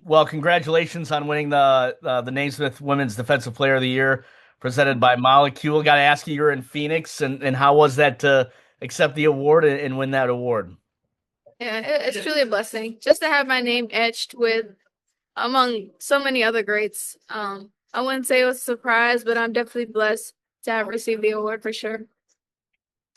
Well, congratulations on winning the Naismith Women's Defensive Player of the Year presented by Molecule. Got to ask you, you're in Phoenix, and how was that to accept the award and win that award? Yeah, it's truly a blessing just to have my name etched with among so many other greats. I wouldn't say it was a surprise, but I'm definitely blessed to have received the award for sure.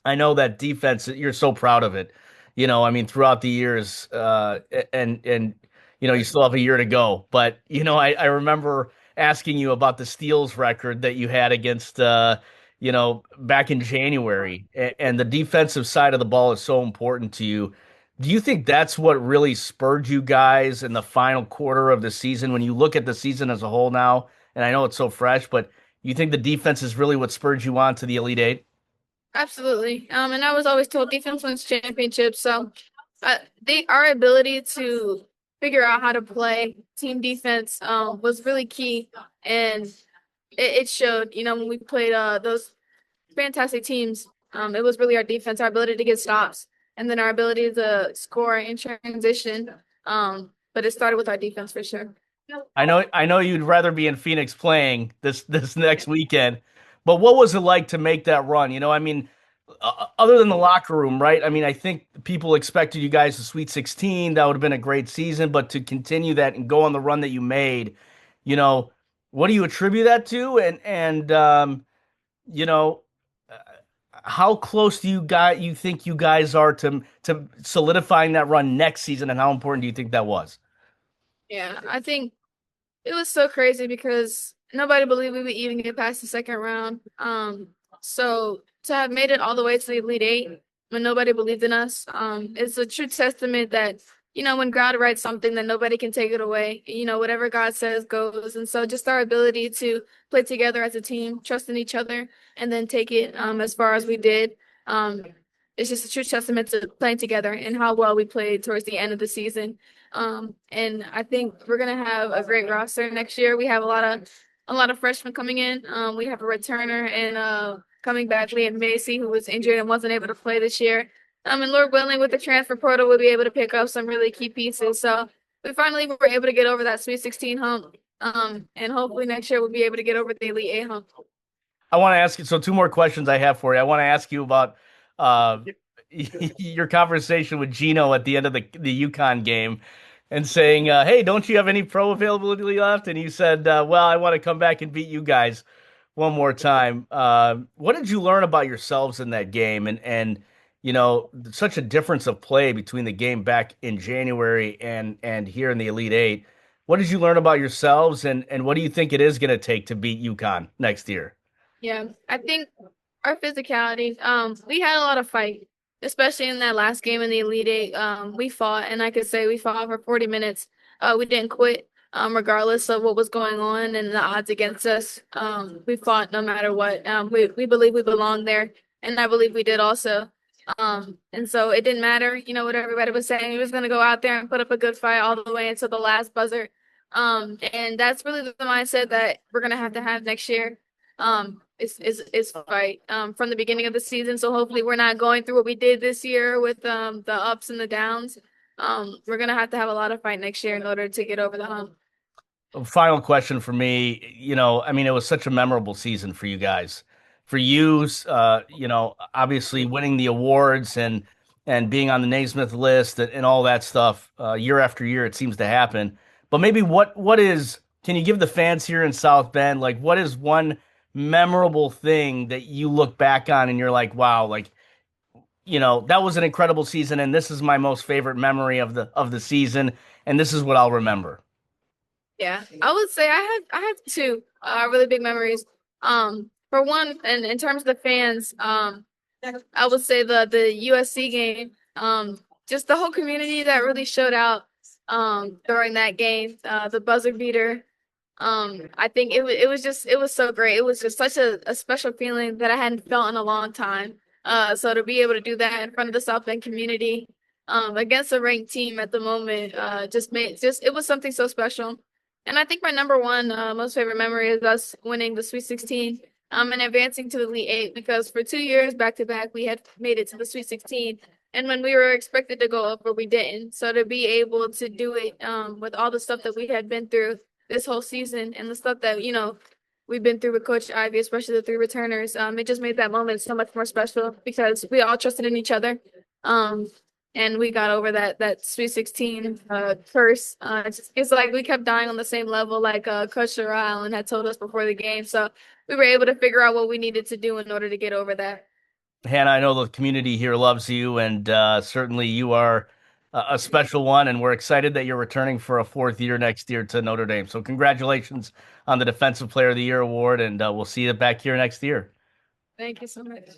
I know that defense, you're so proud of it. I mean, throughout the years, and you still have a year to go. But I remember asking you about the steals record that you had against, back in January, and the defensive side of the ball is so important to you. Do you think that's what really spurred you guys in the final quarter of the season when you look at the season as a whole now? And I know it's so fresh, but you think the defense is really what spurred you on to the Elite Eight? Absolutely. And I was always told defense wins championships. So our ability to figure out how to play team defense was really key. And it showed, when we played those fantastic teams. It was really our defense, our ability to get stops, and then our ability to score in transition. But it started with our defense for sure. I know you'd rather be in Phoenix playing this next weekend, but what was it like to make that run? I mean, other than the locker room, right? I mean, I think people expected you guys to Sweet 16. That would have been a great season, but to continue that and go on the run that you made, you know, what do you attribute that to? And you know, uh, how close do you think you guys are to solidifying that run next season, and how important do you think that was? Yeah, I think it was so crazy because nobody believed we would even get past the second round. So to have made it all the way to the Elite Eight when nobody believed in us, it's a true testament that, when God writes something, that nobody can take it away. Whatever God says goes. And so just our ability to play together as a team, trust in each other, and then take it as far as we did. Um, it's just a true testament to playing together and how well we played towards the end of the season. And I think we're gonna have a great roster next year. We have a lot of freshmen coming in. We have a returner and coming back, Liam Macy, who was injured and wasn't able to play this year. And Lord willing, with the transfer portal, we'll be able to pick up some really key pieces. So we finally were able to get over that Sweet 16 hump. And hopefully next year we'll be able to get over the Elite Eight hump. I want to ask you. So, two more questions I have for you. I want to ask you about uh, your conversation with Gino at the end of the UConn game, and saying, "Hey, don't you have any pro availability left?" And you said, "Well, I want to come back and beat you guys one more time." What did you learn about yourselves in that game, and such a difference of play between the game back in January and here in the Elite Eight? What did you learn about yourselves, and what do you think it is going to take to beat UConn next year? Yeah, I think our physicality, we had a lot of fight, especially in that last game in the Elite Eight. We fought, and I could say we fought for 40 minutes. We didn't quit, regardless of what was going on and the odds against us. We fought no matter what. We believe we belong there, and I believe we did also. And so it didn't matter, what everybody was saying. We was gonna go out there and put up a good fight all the way until the last buzzer. And that's really the mindset that we're gonna have to have next year. Is fight from the beginning of the season. So hopefully we're not going through what we did this year with the ups and the downs. We're gonna have to have a lot of fight next year in order to get over the hump. Final question for me. I mean, it was such a memorable season for you guys. For you, obviously winning the awards and being on the Naismith list and all that stuff, year after year, it seems to happen. But maybe can you give the fans here in South Bend, like, what is one memorable thing that you look back on and you're like, wow, like, that was an incredible season, and this is my most favorite memory of the season, and this is what I'll remember. Yeah, I would say I have two really big memories. For one, and in terms of the fans, I would say the USC game. Just the whole community that really showed out during that game. The buzzer beater. I think it was so great. It was just such a special feeling that I hadn't felt in a long time. So to be able to do that in front of the South Bend community, against a ranked team at the moment, just it was something so special. And I think my number one most favorite memory is us winning the Sweet 16 and advancing to the Elite Eight because for 2 years back to back we had made it to the Sweet 16. And when we were expected to go over, we didn't. So to be able to do it with all the stuff that we had been through this whole season and the stuff that, we've been through with Coach Ivy, especially the three returners, it just made that moment so much more special because we all trusted in each other. And we got over that Sweet 16 curse. It's like we kept dying on the same level, like Coach Sherrod Allen had told us before the game. So we were able to figure out what we needed to do in order to get over that. Hannah, I know the community here loves you, and certainly you are a special one, and we're excited that you're returning for a fourth year next year to Notre Dame. So congratulations on the Defensive Player of the Year award, and we'll see you back here next year. Thank you so much.